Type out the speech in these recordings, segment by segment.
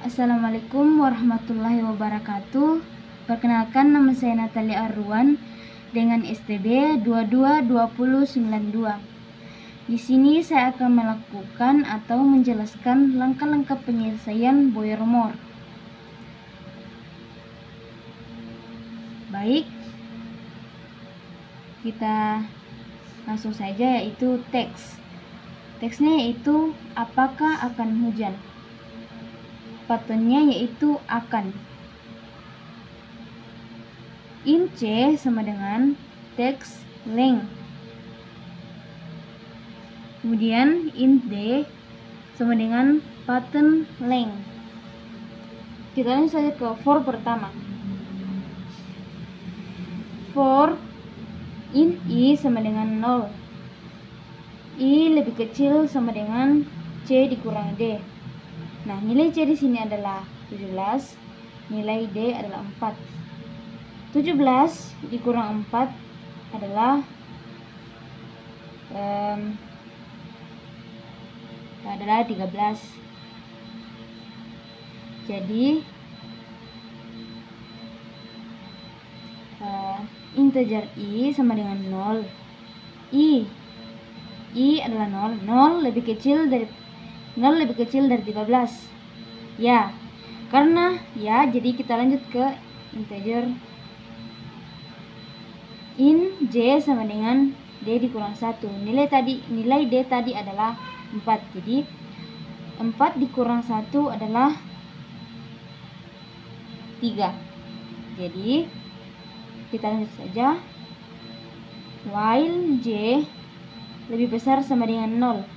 Assalamualaikum warahmatullahi wabarakatuh. Perkenalkan, nama saya Natalia Arruan dengan STB 222092. Di sini saya akan melakukan atau menjelaskan langkah-langkah penyelesaian Boyer-Moore. Baik, kita langsung saja, yaitu teks. Teksnya yaitu apakah akan hujan. Patternnya yaitu akan. Int C sama dengan text length. Kemudian int D sama dengan pattern length. Kita lanjut saja ke for pertama. For int I sama dengan 0. I lebih kecil sama dengan C dikurangi D. Nah, nilai C di sini adalah 17, nilai D adalah 4. 17 dikurang 4 adalah 13. Jadi integer I sama dengan 0. I adalah 0. 0 lebih kecil dari 13. Ya, karena ya, jadi kita lanjut ke integer. Int J sama dengan D dikurang 1. Nilai D tadi adalah 4. Jadi 4 dikurang 1 adalah 3. Jadi kita lanjut saja. While J lebih besar sama dengan 0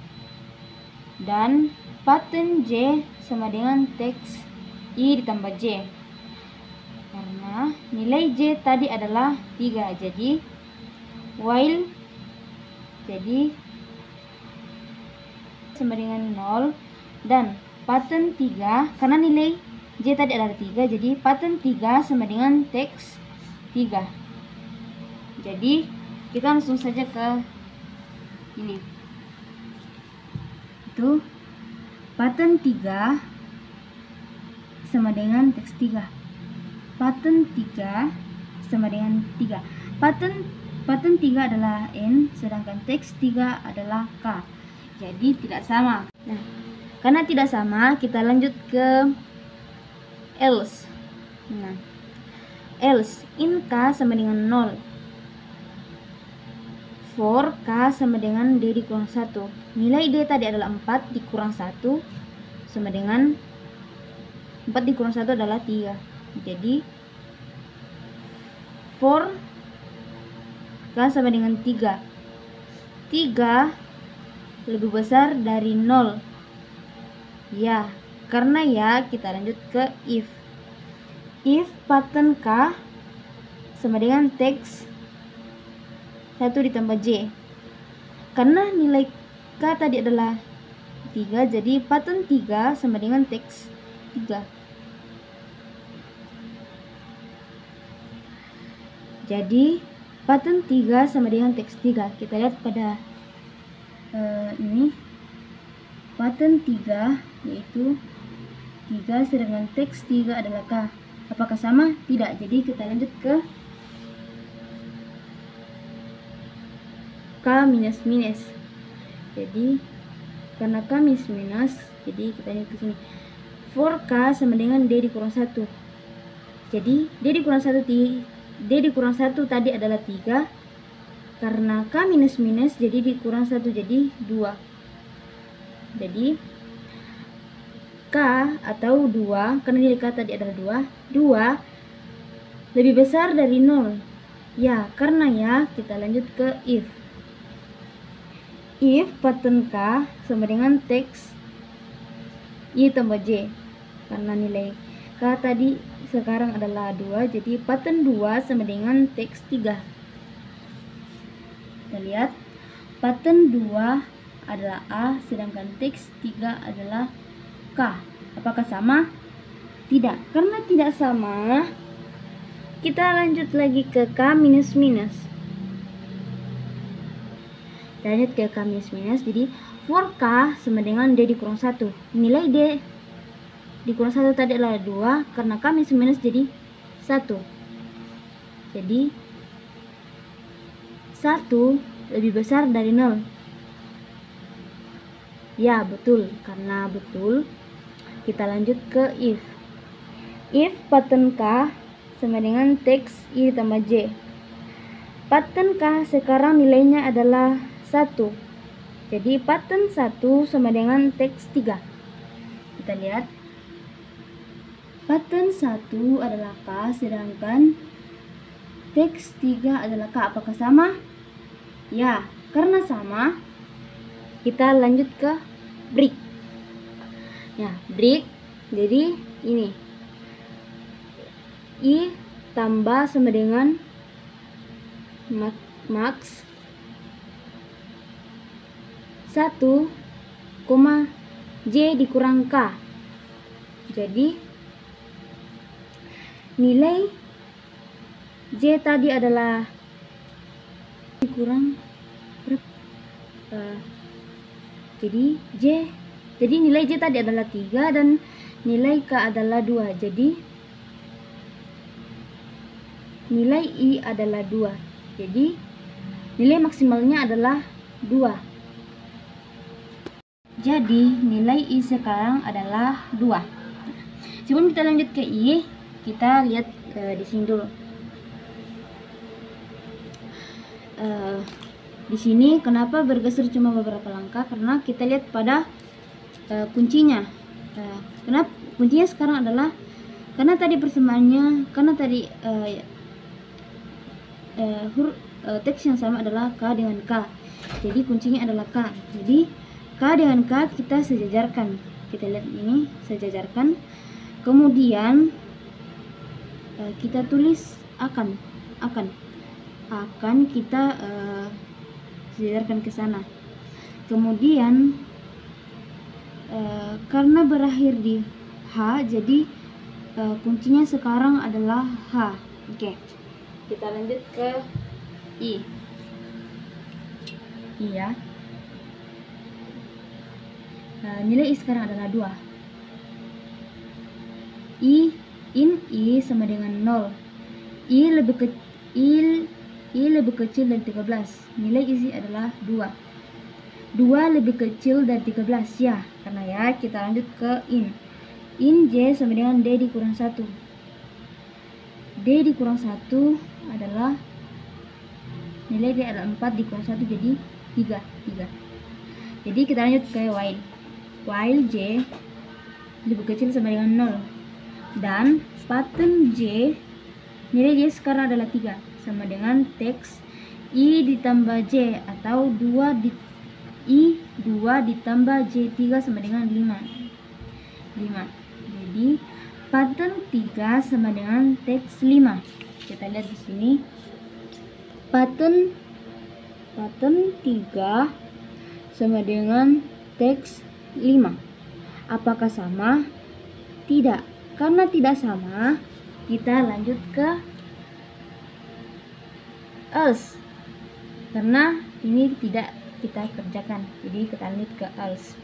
dan pattern J sama dengan teks I ditambah J, karena nilai J tadi adalah 3. Jadi while sama dengan 0 dan pattern 3, karena nilai J tadi adalah 3, jadi pattern 3 sama dengan teks 3. Jadi kita langsung saja ke ini. Itu pattern 3 sama dengan teks 3. Pattern 3 sama dengan 3. Pattern 3 adalah N, sedangkan teks 3 adalah K. Jadi tidak sama. Nah, karena tidak sama, kita lanjut ke else. Nah, else int K sama dengan 0. For K sama dengan D dikurang 1. Nilai D tadi adalah 4 dikurang 1 sama dengan 4 dikurang 1 adalah 3. Jadi for K sama dengan 3. 3 lebih besar dari 0. Ya, karena ya, kita lanjut ke if. If pattern K sama dengan teks 1 ditambah J. Karena nilai K tadi adalah 3, jadi pattern 3 sama dengan teks 3. Jadi pattern 3 sama dengan teks 3. Kita lihat pada ini. Pattern 3 yaitu 3, sedangkan teks 3 adalah K. Apakah sama? Tidak. Jadi kita lanjut ke K minus minus. Jadi karena K minus minus, jadi kita lihat ke sini. For K sama dengan D dikurang 1. Jadi D dikurang 1 tadi adalah 3. Karena K minus minus, jadi dikurang 1 jadi 2. Jadi K atau 2, karena nilai K tadi adalah 2 lebih besar dari 0. Ya, karena ya, kita lanjut ke if. If pattern K sama dengan teks I tambah J, karena nilai K tadi sekarang adalah 2, jadi pattern 2 sama dengan teks 3. Kita lihat, pattern 2 adalah A, sedangkan teks 3 adalah K. Apakah sama? Tidak. Karena tidak sama, kita lanjut lagi ke K minus minus. Kita lanjut ke K minus minus. Jadi for K sama dengan D dikurang 1. Nilai D dikurang 1 tadi adalah 2, karena K minus jadi 1. Jadi 1 lebih besar dari 0. Ya, betul. Karena betul, kita lanjut ke if. If pattern K sama dengan teks I ditambah J. Pattern K sekarang nilainya adalah 1. Jadi pattern 1 sama dengan teks 3. Kita lihat. Pattern 1 adalah K, sedangkan teks 3 adalah K. Apakah sama? Ya, karena sama, kita lanjut ke break. Ya, break. Jadi ini I tambah sama dengan max 1, J dikurang K. Jadi nilai J tadi adalah dikurang berapa? Jadi nilai J tadi adalah 3 dan nilai K adalah 2. Jadi nilai I adalah 2. Jadi nilai maksimalnya adalah 2. Jadi nilai I sekarang adalah 2. Sebelum kita lanjut ke I, kita lihat di sini dulu. Di sini kenapa bergeser cuma beberapa langkah? Karena kita lihat pada kuncinya. Kenapa kuncinya sekarang adalah karena tadi persamaannya, karena tadi teks yang sama adalah K dengan K. Jadi kuncinya adalah K. Jadi K dengan K kita sejajarkan. Kita lihat ini, sejajarkan. Kemudian kita tulis akan kita sejajarkan ke sana. Kemudian karena berakhir di H, jadi kuncinya sekarang adalah H. Oke. Kita lanjut ke I. Iya. Nilai I sekarang adalah 2. I sama dengan 0. I lebih kecil dari 13. Nilai isi adalah 2. 2 lebih kecil dari 13. Ya, karena ya, kita lanjut ke in. In J sama dengan D dikurang 1. D dikurang 1 adalah nilai D adalah 4 dikurang 1 jadi 3. Jadi kita lanjut ke while. While J lebih kecil sama dengan 0. Dan pattern J, nilai J sekarang adalah 3, sama dengan teks I ditambah J atau 2 ditambah J3 sama dengan 5. Jadi pattern 3 sama dengan teks 5. Kita lihat di sini. Pattern 3 sama dengan teks 5. Apakah sama? Tidak. Karena tidak sama, kita lanjut ke else. Karena ini tidak kita kerjakan, jadi kita lanjut ke else.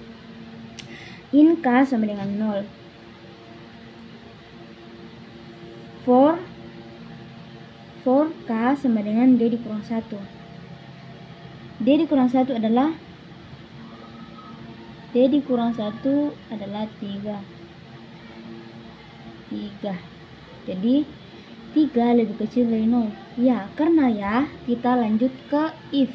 In K sama dengan 0. For K sama dengan D dikurang 1. D dikurang 1 adalah 3. Jadi 3 lebih kecil dari 0. Ya, karena ya, kita lanjut ke if.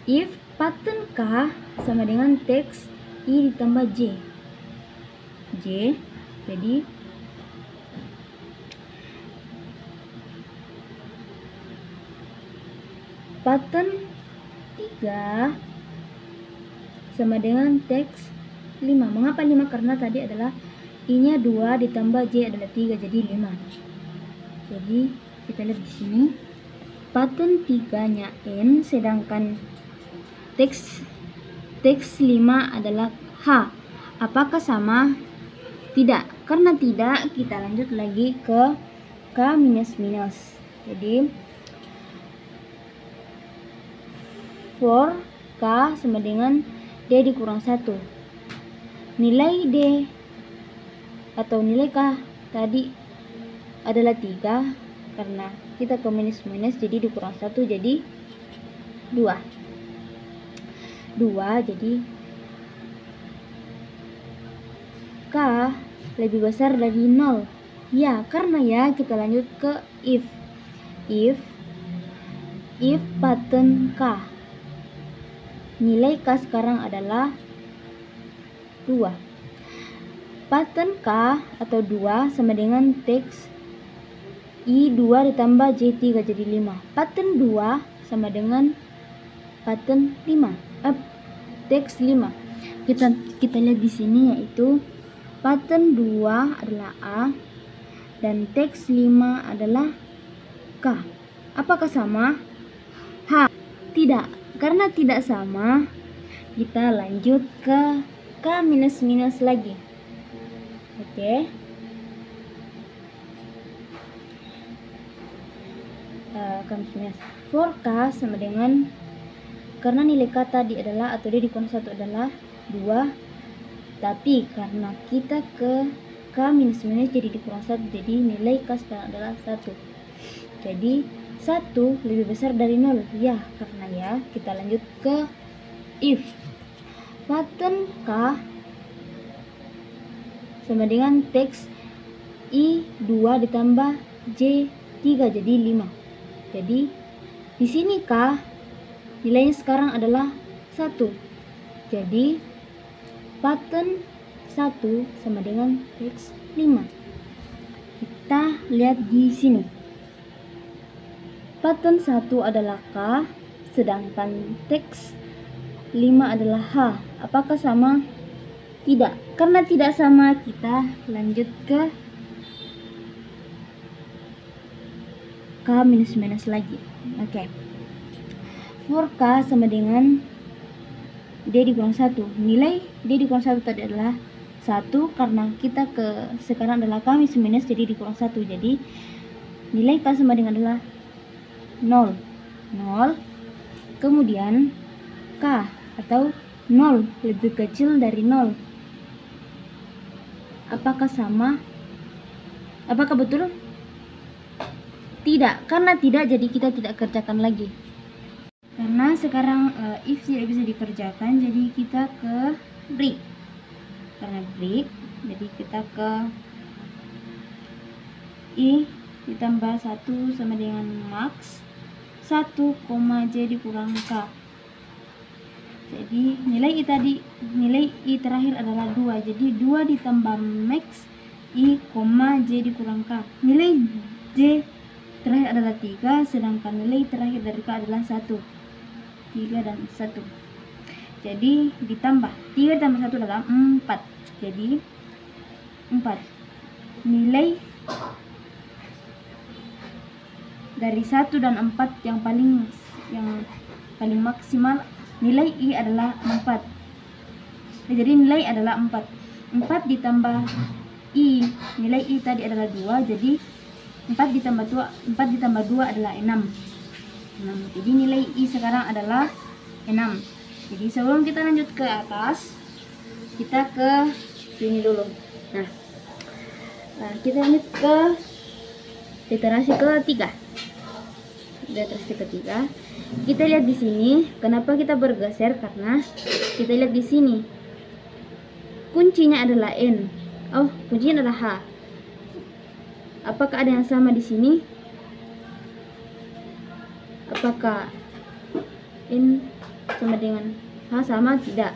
If pattern K sama dengan teks I ditambah J. Jadi pattern 3 sama dengan teks 5. Mengapa 5? Karena tadi adalah I-nya 2 ditambah J adalah 3, jadi 5. Jadi kita lihat di sini. Pattern 3-nya N, sedangkan teks 5 adalah H. Apakah sama? Tidak. Karena tidak, kita lanjut lagi ke K minus. Jadi for K sama dengan D dikurang 1. Nilai D atau nilai K tadi adalah 3, karena kita ke minus jadi dikurang 1 jadi 2. Jadi K lebih besar dari 0. Ya, karena ya kita lanjut ke if pattern K. Nilai K sekarang adalah 2. Pattern K atau 2 sama dengan teks I2 ditambah J3 jadi 5. Pattern 2 sama dengan pattern 5. Teks 5. Kita lihat di sini, yaitu pattern 2 adalah A dan teks 5 adalah K. Apakah sama? Tidak. Karena tidak sama, kita lanjut ke K minus lagi. Oke. K minus. For K sama dengan, karena nilai K tadi adalah atau D dikurang 1 adalah 2, tapi karena kita ke K minus jadi dikurang 1, jadi nilai K sekarang adalah 1. Jadi 1 lebih besar dari 0. Ya, karena ya kita lanjut ke if pattern K sama dengan teks I2 ditambah J3 jadi 5. Jadi di sini K nilainya sekarang adalah 1. Jadi pattern 1 sama dengan teks 5. Kita lihat di sini. Pattern 1 adalah K, sedangkan teks 5 adalah H. Apakah sama? Tidak. Karena tidak sama, kita lanjut ke K minus lagi. Oke. For K sama dengan D dikurang 1. Nilai D dikurang 1 tadi adalah 1, karena kita ke sekarang adalah K minus jadi dikurang 1. Jadi nilai K sama dengan adalah 0. Kemudian K atau 0 lebih kecil dari 0. Apakah sama? Apakah betul? Tidak. Karena tidak, jadi kita tidak kerjakan lagi. Karena sekarang if tidak bisa dikerjakan, jadi kita ke break. Karena break, jadi kita ke I ditambah 1 sama dengan max 1, J dikurang K. Jadi nilai I terakhir adalah 2. Jadi 2 ditambah max I, J dikurang K. Nilai J terakhir adalah 3, sedangkan nilai terakhir dari K adalah 1. 3 dan 1. Jadi ditambah 3 tambah 1 adalah 4. Jadi 4. Nilai dari 1 dan 4 yang paling maksimal, nilai I adalah 4. Jadi nilai adalah 4. 4 ditambah I, nilai I tadi adalah 2, jadi 4 ditambah 2 adalah 6. Jadi nilai I sekarang adalah 6. Jadi sebelum kita lanjut ke atas, kita ke sini dulu. Nah, kita lanjut ke literasi ketiga. Literasi ketiga. Kita lihat di sini, kenapa kita bergeser? Karena kita lihat di sini. Kuncinya adalah N. Oh, kuncinya adalah H. Apakah ada yang sama di sini? Apakah N sama dengan H sama? Tidak.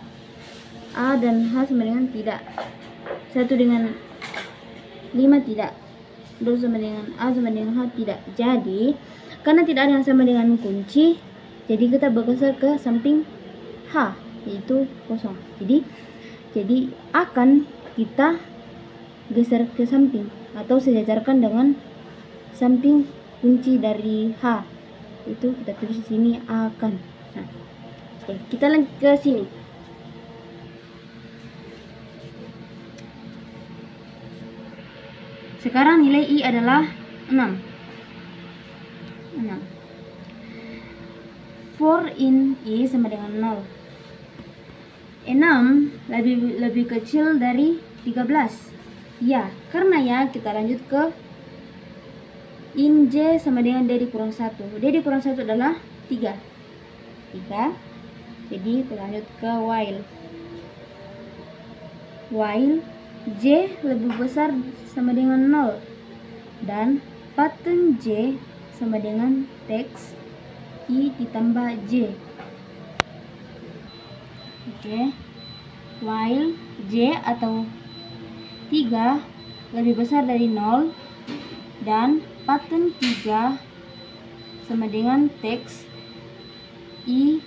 A dan H sama dengan tidak. 1 dengan 5 tidak. 2 sama dengan A sama dengan H tidak. Jadi karena tidak ada yang sama dengan kunci, jadi kita bergeser ke samping H, yaitu kosong. Jadi akan kita geser ke samping atau sejajarkan dengan samping kunci dari H. Itu kita tulis di sini akan. Nah, oke, kita lanjut ke sini. Sekarang nilai I adalah 6. 4 in I sama dengan 0. 6 lebih kecil dari 13. ya. Karena ya, kita lanjut ke in J sama dengan D dikurang 1. D dikurang 1 adalah 3. Jadi kita lanjut ke while. While J lebih besar sama dengan 0 dan pattern J sama dengan teks I ditambah J. Oke. While J atau 3 lebih besar dari 0 dan pattern 3 sama dengan teks I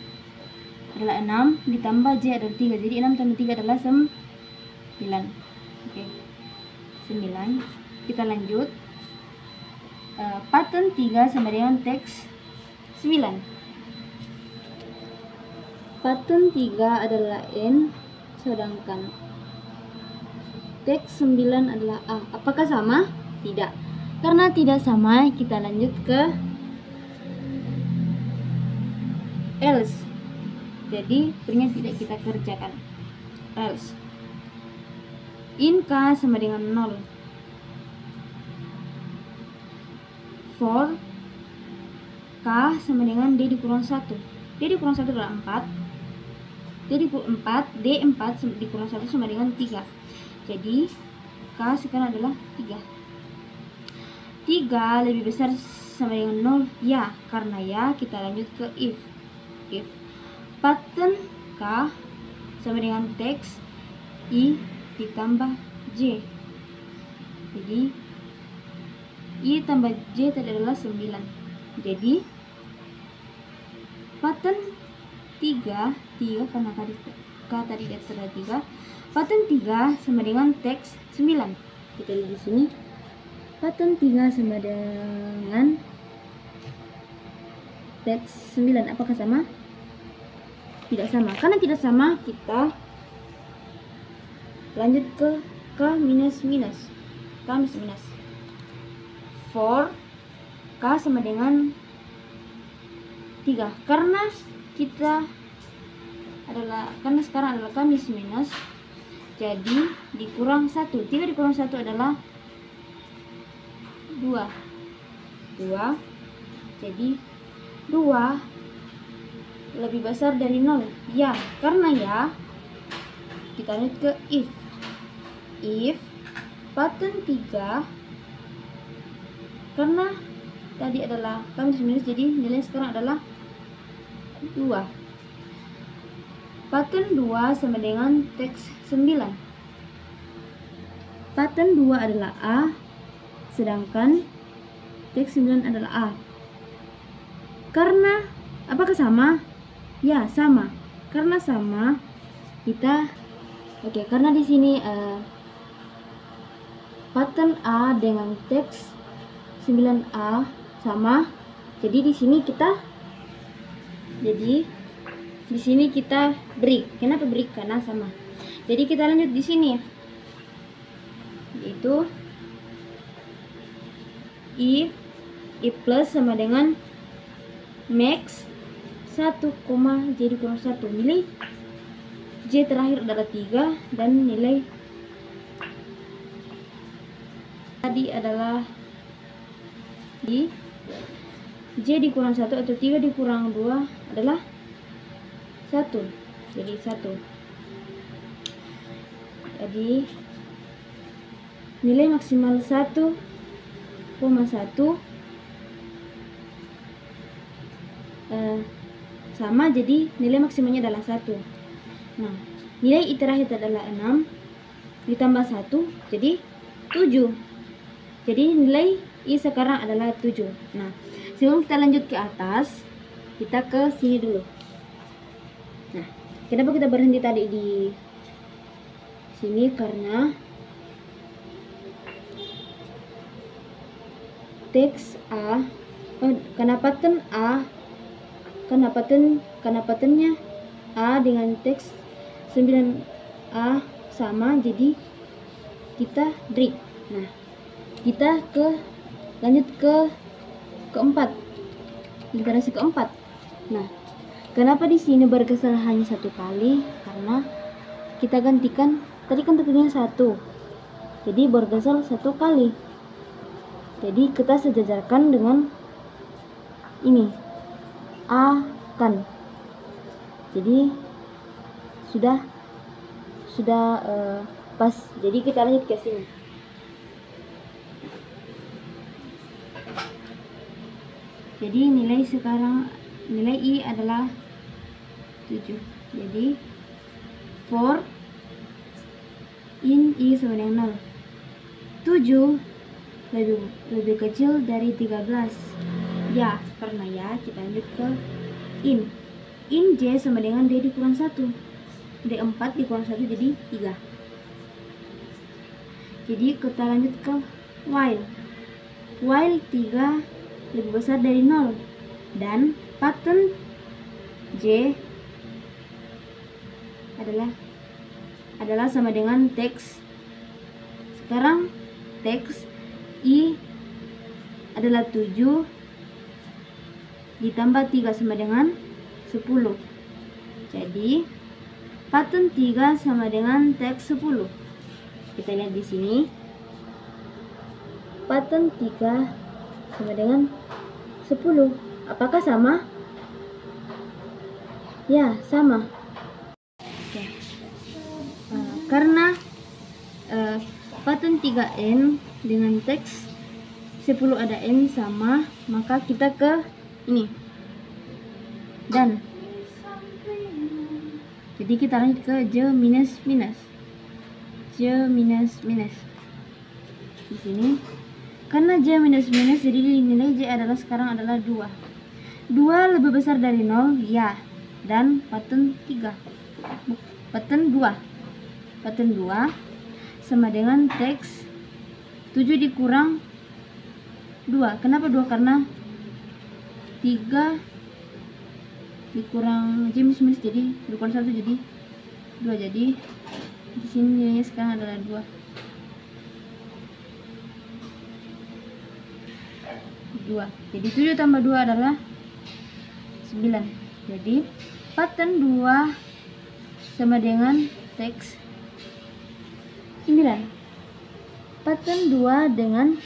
adalah 6 ditambah J adalah 3. Jadi 6 tambah 3 adalah 9. Oke. 9. Kita lanjut. Pattern 3 sama dengan teks 9. Pattern 3 adalah N, sedangkan teks 9 adalah A. Apakah sama? Tidak. Karena tidak sama, kita lanjut ke else. Jadi berikutnya tidak kita kerjakan. Else. In K sama dengan 0. For K sama dengan D dikurang 1. D dikurang 1 adalah 4. D dikurang 4, D4 dikurang 1 sama dengan 3. Jadi K sekarang adalah 3. 3 lebih besar sama dengan 0. Ya, karena ya kita lanjut ke if. If pattern K sama dengan teks I ditambah J. Jadi I tambah J tadi adalah 9. Jadi pattern 3 karena K tadi adalah 3. Pattern 3 sama dengan teks 9. Kita lihat di sini. Pattern 3 sama dengan teks 9. Apakah sama? Tidak sama. Karena tidak sama, kita lanjut ke K minus minus. K minus minus. For K sama dengan 3. Karena sekarang adalah K minus minus, jadi dikurang 1. 3 dikurang 1 adalah 2. Jadi 2 lebih besar dari 0. Ya, karena ya kita lanjut ke if. If pattern 3 karena tadi adalah K minus, jadi nilai sekarang adalah 2. Pattern 2 sama dengan teks 9. Pattern 2 adalah A, sedangkan teks 9 adalah A. Karena apakah sama? Ya, sama. Karena sama, kita karena di sini pattern A dengan teks 9A sama. Jadi di sini kita break. Kenapa break? Karena sama. Jadi kita lanjut di sini ya. Yaitu I plus sama dengan max 1, J dikurang 1. Nilai J terakhir adalah 3 dan nilai tadi adalah di J dikurang 1 atau 3 dikurang 2 adalah 1. Jadi 1. Jadi nilai maksimal 1,1 sama, jadi nilai maksimalnya adalah 1. Nah, nilai I terakhir adalah 6 ditambah 1 jadi 7. Jadi nilai I sekarang adalah 7. Nah, sebelum kita lanjut ke atas, kita ke sini dulu. Nah, kenapa kita berhenti tadi di sini? Karena teks A, karena patternnya A dengan teks 9A sama, jadi kita break. Nah, kita lanjut ke keempat, literasi keempat. Nah, kenapa di sini berkesalahan hanya 1 kali? Karena kita gantikan, tadi kan tentunya 1. jadi bergeser 1 kali. Jadi kita sejajarkan dengan ini akan. Jadi sudah pas. Jadi kita lanjut ke sini. Jadi nilai I adalah 7. Jadi for in I sama dengan 0. 7 lebih kecil dari 13. Ya, karena ya, kita lanjut ke in. In J sama dengan D dikurang 1. D4 dikurang 1 jadi 3. Jadi kita lanjut ke while. While 3 lebih besar dari 0 dan pattern J adalah sama dengan teks. Sekarang teks I adalah 7 ditambah 3 sama dengan 10. Jadi pattern 3 sama dengan teks 10. Kita lihat di sini. Pattern 3 sama dengan 10. Apakah sama? Ya, sama. Oke. Karena pattern 3N dengan teks 10 ada N sama, maka kita ke ini. Dan jadi kita lanjut ke J minus minus. J minus minus. Di sini karena J minus minus, jadi nilai J adalah sekarang adalah 2. 2 lebih besar dari 0, ya. Dan pattern 3. Pattern 2. Pattern 2 sama dengan teks 7 dikurang 2. Kenapa 2? Karena 3 dikurang J minus minus, jadi dikurang 1 jadi 2. Jadi di sini nilainya sekarang adalah 2. 2. Jadi 7 tambah 2 adalah 9. Jadi pattern 2 sama dengan teks 9. Pattern 2 dengan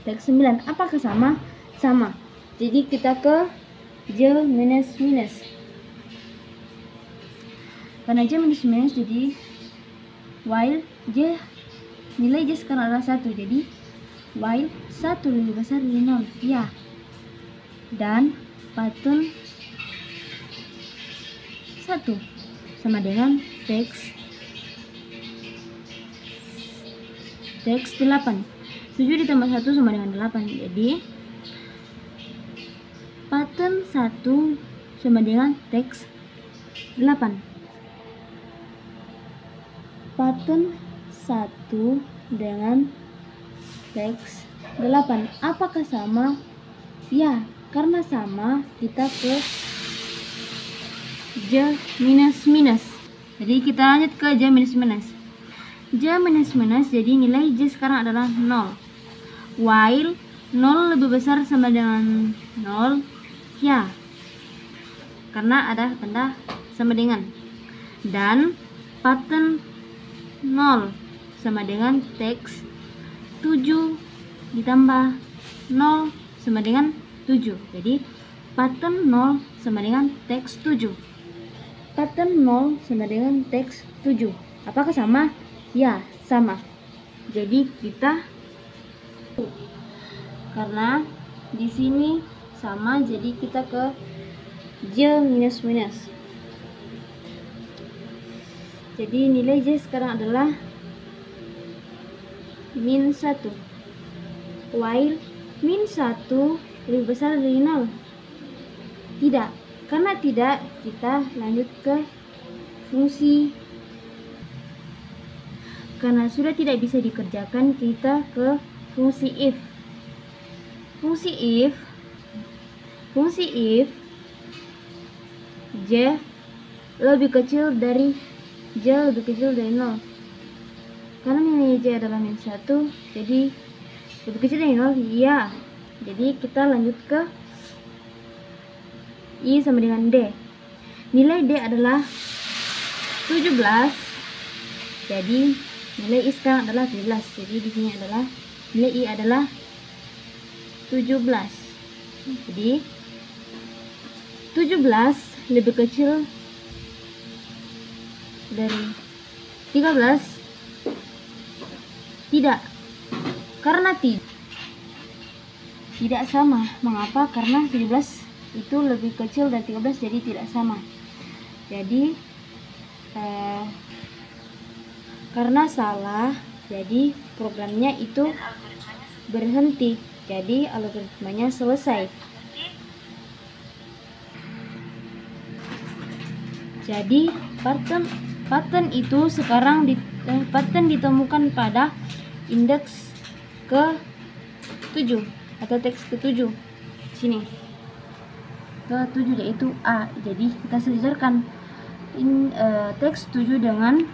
teks 9. Apakah sama? Sama. Jadi kita ke J minus minus. Karena J minus minus, jadi while J, nilai J sekarang adalah 1. Jadi while 1 lebih besar dari 0, ya. Dan pattern 1 sama dengan teks 8. 7 ditambah 1 sama dengan 8. Jadi pattern 1 sama dengan teks 8. Pattern 1 dengan teks 8. Apakah sama? Ya, karena sama, kita ke J minus minus. Jadi kita lanjut ke J minus minus. J minus minus, jadi nilai J sekarang adalah 0. While 0 lebih besar sama dengan 0, ya. Karena ada tanda sama dengan. Dan pattern 0 sama dengan teks 7 ditambah 0 sama dengan 7. Jadi pattern 0 sama dengan teks 7. Pattern 0 sama dengan teks 7. Apakah sama? Ya, sama. Jadi kita, karena di sini sama, jadi kita ke J minus minus. Jadi nilai J sekarang adalah min 1. While min 1 lebih besar dari 0. Tidak. Karena tidak, kita lanjut ke fungsi. Karena sudah tidak bisa dikerjakan, kita ke fungsi if. Fungsi if J lebih kecil dari 0. Karena nilai J adalah min 1, jadi lebih kecil dari 0, ya. Jadi kita lanjut ke I sama dengan D. Nilai D adalah 17. Jadi Nilai I sekarang adalah 17. Jadi di sini adalah nilai I adalah 17. Jadi 17 lebih kecil dari 13? Tidak, karena tidak sama. Mengapa? Karena 17 itu lebih kecil dari 13, jadi tidak sama. Jadi karena salah, jadi programnya itu berhenti. Jadi algoritmanya selesai. Jadi pattern itu sekarang pattern ditemukan pada indeks ke-7 atau teks ke-7 sini. Ke-7 yaitu A. Jadi kita sejajarkan teks 7 dengan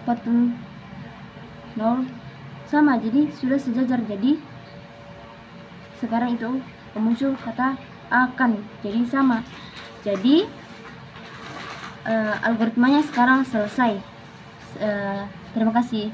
pattern 0 sama, jadi sudah sejajar. Jadi sekarang itu muncul kata akan, jadi sama. Jadi algoritmanya sekarang selesai. Terima kasih.